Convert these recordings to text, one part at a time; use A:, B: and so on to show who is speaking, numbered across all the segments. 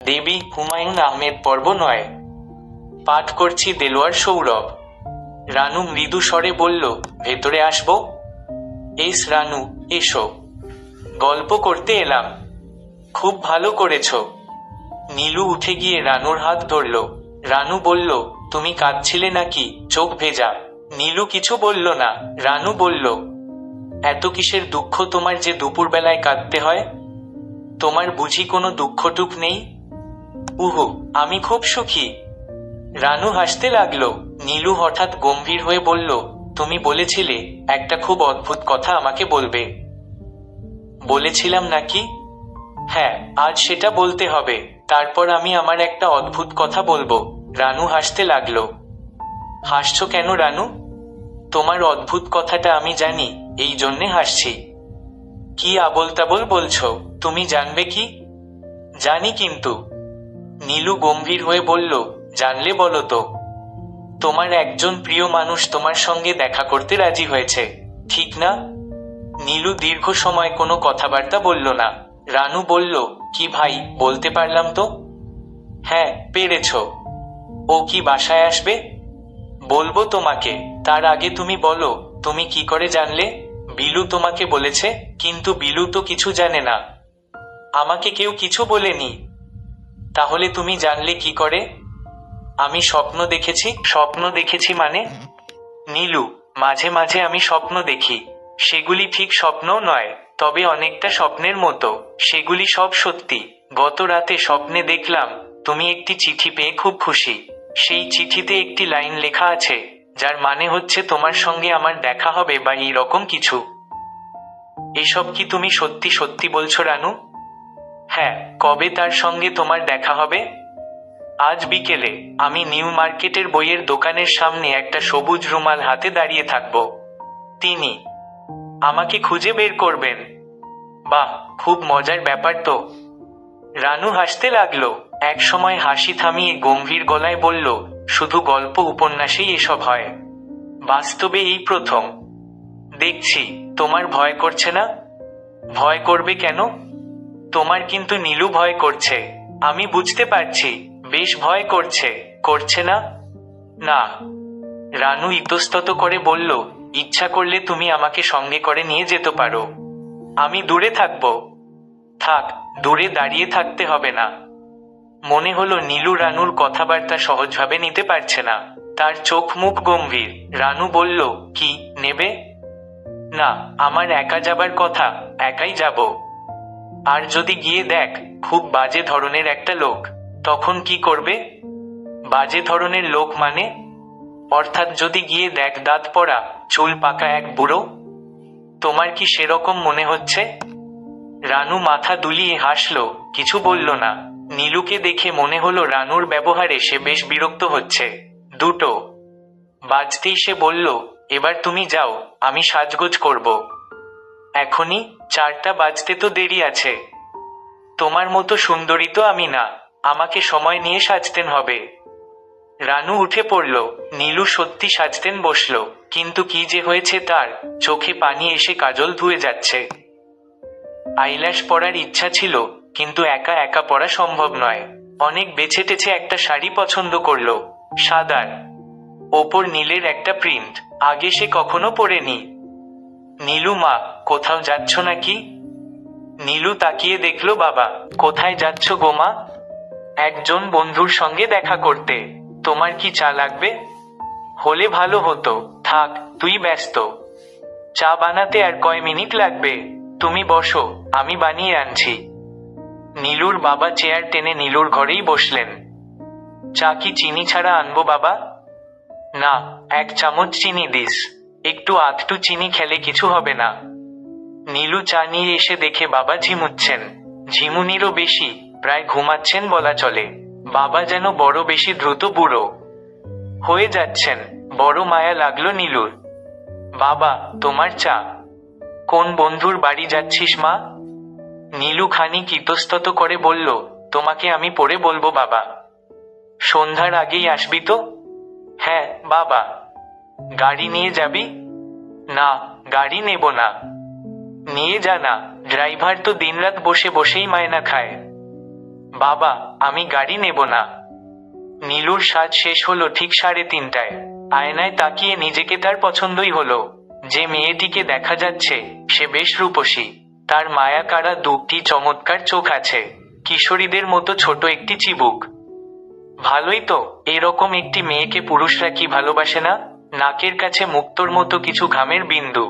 A: দেবী হুমায়ুন আহমেদ পর্ব ৯। পাঠ করছি দেলোয়ার সৌরভ। রানু মৃদু স্বরে বলল, ভেতরে আসবো? এস রানু, এসো। গল্প করতে এলাম। খুব ভালো করেছ। নীলু উঠে গিয়ে রানুর হাত ধরল। রানু বলল, তুমি কাঁদছিলে নাকি? চোখ ভেজা। নীলু কিছু বলল না। রানু বলল, এত কিসের দুঃখ তোমার যে দুপুরবেলায় কাঁদতে হয়? তোমার বুঝি কোনো দুঃখটুক নেই? উহু, আমি খুব সুখী। রানু হাসতে লাগলো। নীলু হঠাৎ গম্ভীর হয়ে বলল, তুমি বলেছিলে একটা খুব অদ্ভুত কথা আমাকে বলবে। বলেছিলাম নাকি? হ্যাঁ, আজ সেটা বলতে হবে। তারপর আমি আমার একটা অদ্ভুত কথা বলবো। রানু হাসতে লাগলো। হাসছো কেন রানু? তোমার অদ্ভুত কথাটা আমি জানি, এই জন্যে হাসছি। কি আবোল তাবোল বলছো? তুমি জানবে কি? জানি কিন্তু। নীলু গম্ভীর হয়ে বলল, জানলে বলো তো। তোমার একজন প্রিয় মানুষ তোমার সঙ্গে দেখা করতে রাজি হয়েছে, ঠিক না? নীলু দীর্ঘ সময় কোনো কথাবার্তা বলল না। রানু বলল, কি ভাই, বলতে পারলাম তো? হ্যাঁ, পেরেছ। ও কি বাসায় আসবে? বলবো তোমাকে। তার আগে তুমি বলো, তুমি কি করে জানলে? বিলু তোমাকে বলেছে? কিন্তু বিলু তো কিছু জানে না। আমাকে কেউ কিছু বলেনি। তাহলে তুমি জানলে কি করে? আমি স্বপ্ন দেখেছি। স্বপ্ন দেখেছি মানে? নীলু, মাঝে মাঝে আমি স্বপ্ন দেখি। সেগুলি ঠিক স্বপ্নও নয়, তবে অনেকটা স্বপ্নের মতো। সেগুলি সব সত্যি। গত রাতে স্বপ্নে দেখলাম তুমি একটি চিঠি পেয়ে খুব খুশি। সেই চিঠিতে একটি লাইন লেখা আছে, যার মানে হচ্ছে তোমার সঙ্গে আমার দেখা হবে বা এই রকম কিছু। এসব কি তুমি সত্যি সত্যি বলছো রানু? হ্যাঁ। কবে তার সঙ্গে তোমার দেখা হবে? আজ বিকেলে। আমি নিউ মার্কেটের বইয়ের দোকানের সামনে একটা সবুজ রুমাল হাতে দাঁড়িয়ে থাকব। তিনি আমাকে খুঁজে বের করবেন। বাহ, খুব মজার ব্যাপার তো। রানু হাসতে লাগলো। এক সময় হাসি থামিয়ে গম্ভীর গলায় বলল, শুধু গল্প উপন্যাসেই এসব হয়। বাস্তবে এই প্রথম দেখছি। তোমার ভয় করছে না? ভয় করবে কেন? তোমার কিন্তু নীলু ভয় করছে। আমি বুঝতে পারছি, বেশ ভয় করছে। করছে না? না। রানু ইতস্তত করে বলল, ইচ্ছা করলে তুমি আমাকে সঙ্গে করে নিয়ে যেতে পারো। আমি দূরে থাকব। থাক, দূরে দাঁড়িয়ে থাকতে হবে না। মনে হলো নীলু রানুর কথাবার্তা সহজভাবে নিতে পারছে না। তার চোখ মুখ গম্ভীর। রানু বলল, কি নেবে? না, আমার একা যাবার কথা। একাই যাব। আর যদি গিয়ে দেখ খুব বাজে ধরনের একটা লোক, তখন কি করবে? বাজে ধরনের লোক মানে? অর্থাৎ যদি গিয়ে দেখ দাঁত পড়া, চুল পাকা এক বুড়ো। তোমার কি সেরকম মনে হচ্ছে? রানু মাথা দুলিয়ে হাসল, কিছু বলল না। নীলুকে দেখে মনে হলো রানুর ব্যবহারে সে বেশ বিরক্ত হচ্ছে। দুটো বাজতেই সে বলল, এবার তুমি যাও, আমি সাজগোজ করব। এখনই? 4টা বাজতে তো দেরি আছে। তোমার মতো সুন্দরী তো আমি না, আমাকে সময় নিয়ে সাজতেন হবে। রানু উঠে পড়ল। নীলু সত্যি সাজতেন বসল, কিন্তু কি যে হয়েছে তার, চোখে পানি এসে কাজল ধুয়ে যাচ্ছে। আইল্যাশ পরার ইচ্ছা ছিল, কিন্তু একা একা পরা সম্ভব নয়। অনেক বেছে টেছে একটা শাড়ি পছন্দ করলো, সাদার ওপর নীলের একটা প্রিন্ট। আগে সে কখনো পরেনি। নীলু মা, কোথাও যাচ্ছ নাকি? নীলু তাকিয়ে দেখল বাবা। কোথায় যাচ্ছ গো মা? একজন বন্ধুর সঙ্গে দেখা করতে। তোমার কি চা লাগবে? হলে ভালো হতো। থাক, তুই ব্যস্ত। চা বানাতে আর কয় মিনিট লাগবে? তুমি বসো, আমি বানিয়ে আনছি। নীলুর বাবা চেয়ার টেনে নীলুর ঘরেই বসলেন। চা কি চিনি ছাড়া আনবো বাবা? না, 1 চামচ চিনি দিস। একটু আধটু চিনি খেলে কিছু হবে না। নীলু চা নিয়ে এসে দেখে বাবা ঝিমুচ্ছেন। ঝিমুনিরও বেশি, প্রায় ঘুমাচ্ছেন বলা চলে। বাবা যেন বড় বেশি দ্রুত বুড়ো হয়ে যাচ্ছেন। বড় মায়া লাগলো নীলুর। বাবা, তোমার চা। কোন বন্ধুর বাড়ি যাচ্ছিস মা? নীলু খানিক ইতস্তত করে বলল, তোমাকে আমি পরে বলবো বাবা। সন্ধ্যার আগেই আসবি তো? হ্যাঁ বাবা। গাড়ি নিয়ে যাবি? না, গাড়ি নেব না। নিয়ে যা না, ড্রাইভার তো দিনরাত বসে বসেই মায়না খায়। বাবা, আমি গাড়ি নেব না। নীলুর সাজ শেষ হলো ঠিক 3:30টায়। আয়নায় তাকিয়ে নিজেকে তার পছন্দই হলো। যে মেয়েটিকে দেখা যাচ্ছে সে বেশ রূপসী। তার মায়া কাড়া দুটি চমৎকার চোখ আছে, কিশোরীদের মতো ছোট একটি চিবুক। ভালোই তো, এরকম একটি মেয়েকে পুরুষরা কি ভালোবাসে না? নাকের কাছে মুক্তোর মতো কিছু ঘামের বিন্দু।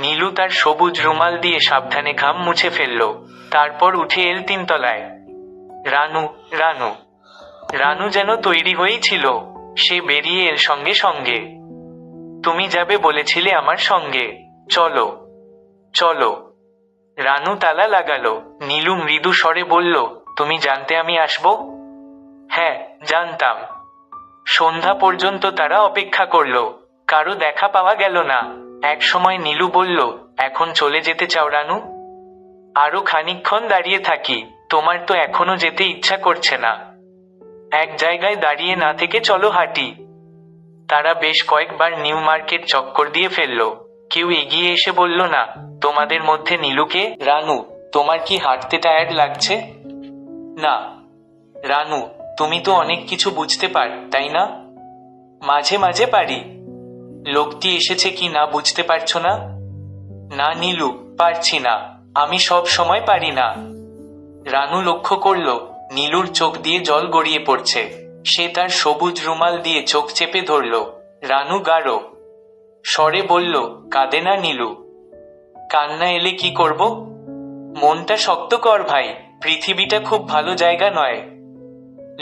A: নীলু তার সবুজ রুমাল দিয়ে সাবধানে ঘাম মুছে ফেলল। তারপর উঠে এল 3তলায়। রানু, রানু, রানু যেন তৈরি হয়েই ছিল। সে বেরিয়ে এর সঙ্গে সঙ্গে। তুমি যাবে বলেছিলে আমার সঙ্গে, চলো চলো। রানু তালা লাগালো। নীলু মৃদু স্বরে বলল, তুমি জানতে আমি আসবো? হ্যাঁ, জানতাম। সন্ধ্যা পর্যন্ত তারা অপেক্ষা করলো, কারো দেখা পাওয়া গেল না। এক সময় নীলু বলল, এখন চলে যেতে চাও রানু? আরো খানিকক্ষণ দাঁড়িয়ে থাকি। তোমার তো এখনো যেতে ইচ্ছা করছে না? এক জায়গায় দাঁড়িয়ে না থেকে চলো হাঁটি। তারা বেশ কয়েকবার নিউ মার্কেট চক্কর দিয়ে ফেলল। কেউ এগিয়ে এসে বলল না, তোমাদের মধ্যে নীলুকে? রানু, তোমার কি হাঁটতে টায়ার্ড লাগছে? না। রানু, তুমি তো অনেক কিছু বুঝতে পার, তাই না? মাঝে মাঝে পারি। লোকটি এসেছে কি না বুঝতে পারছো না? না নীলু, পারছি না। আমি সব সময় পারি না। রানু লক্ষ্য করল নীলুর চোখ দিয়ে জল গড়িয়ে পড়ছে। সে তার সবুজ রুমাল দিয়ে চোখ চেপে ধরল। রানু গাঢ় স্বরে বলল, কাঁদে না নীলু। কান্না এলে কি করব? মনটা শক্ত কর ভাই, পৃথিবীটা খুব ভালো জায়গা নয়।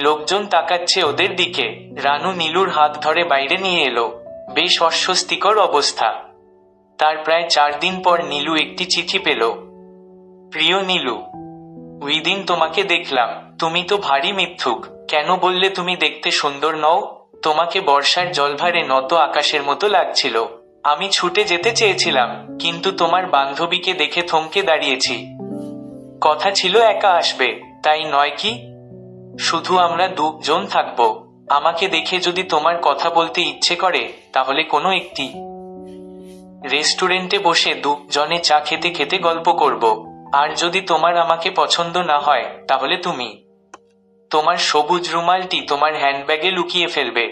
A: লোকজন তাকাচ্ছে ওদের দিকে। রানু নীলুর হাত ধরে বাইরে নিয়ে এলো। বেশ অস্বস্তিকর অবস্থা। তার প্রায় 4 দিন পর নীলু একটি চিঠি পেল। প্রিয় নীলু, ওই দিন তোমাকে দেখলাম। তুমি তো ভারী মিথ্যুক। কেন বললে তুমি দেখতে সুন্দর নও? তোমাকে বর্ষার জলভারে নত আকাশের মতো লাগছিল। আমি ছুটে যেতে চেয়েছিলাম, কিন্তু তোমার বান্ধবীকে দেখে থমকে দাঁড়িয়েছি। কথা ছিল একা আসবে, তাই নয় কি? শুধু আমরা 2 জন থাকবো। আমাকে দেখে যদি তোমার কথা বলতে ইচ্ছে করে, তাহলে কোনো একটি রেস্টুরেন্টে বসে 2 জনে চা খেতে খেতে গল্প করব। আর যদি তোমার আমাকে পছন্দ না হয়, তাহলে তুমি তোমার সবুজ রুমালটি তোমার হ্যান্ডব্যাগে লুকিয়ে ফেলবে।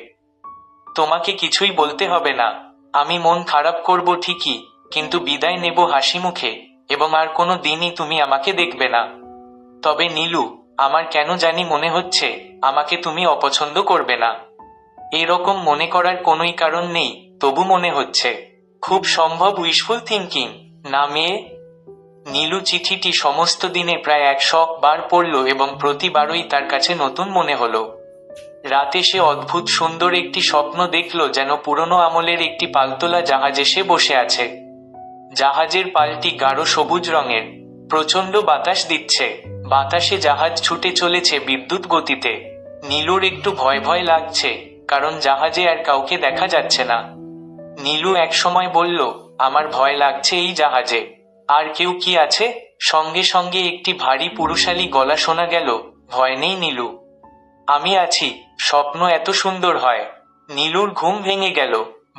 A: তোমাকে কিছুই বলতে হবে না। আমি মন খারাপ করব ঠিকই, কিন্তু বিদায় নেব হাসি মুখে, এবং আর কোনো দিনই তুমি আমাকে দেখবে না। তবে নীলু, আমার কেন জানি মনে হচ্ছে আমাকে তুমি অপছন্দ করবে না। এরকম মনে করার কোনোই কারণ নেই, তবু মনে হচ্ছে। খুব সম্ভব উইশফুল থিঙ্কিং, না মেয়ে? নীলু চিঠিটি সমস্ত দিনে প্রায় 100 বার পড়ল এবং প্রতিবারই তার কাছে নতুন মনে হলো। রাতে সে অদ্ভুত সুন্দর একটি স্বপ্ন দেখল, যেন পুরনো আমলের একটি পালতোলা জাহাজ এসে বসে আছে। জাহাজের পালটি গাঢ় সবুজ রঙের। প্রচন্ড বাতাস দিচ্ছে। বাতাসে জাহাজ ছুটে চলেছে বিদ্যুৎ গতিতে। নীলুর একটু ভয় ভয় লাগছে, কারণ জাহাজে আর কাউকে দেখা যাচ্ছে না। নীলু এক সময় বলল, আমার ভয় লাগছে এই জাহাজে। আর কেউ কি আছে? সঙ্গে সঙ্গে একটি ভারী পুরুষালী গলা শোনা গেল, ভয় নেই নীলু, আমি আছি। স্বপ্ন এত সুন্দর হয়। নীলুর ঘুম ভেঙে গেল।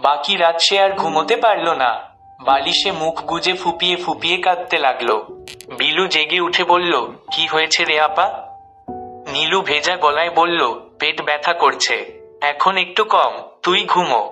A: বাকি রাত সে আর ঘুমোতে পারল না। বালিশে মুখ গুজে ফুপিয়ে ফুপিয়ে কাঁদতে লাগলো। বিলু জেগে উঠে বলল, কি হয়েছে রে আপা? নীলু ভেজা গলায় বলল, পেট ব্যথা করছে। এখন একটু কম, তুই ঘুমো।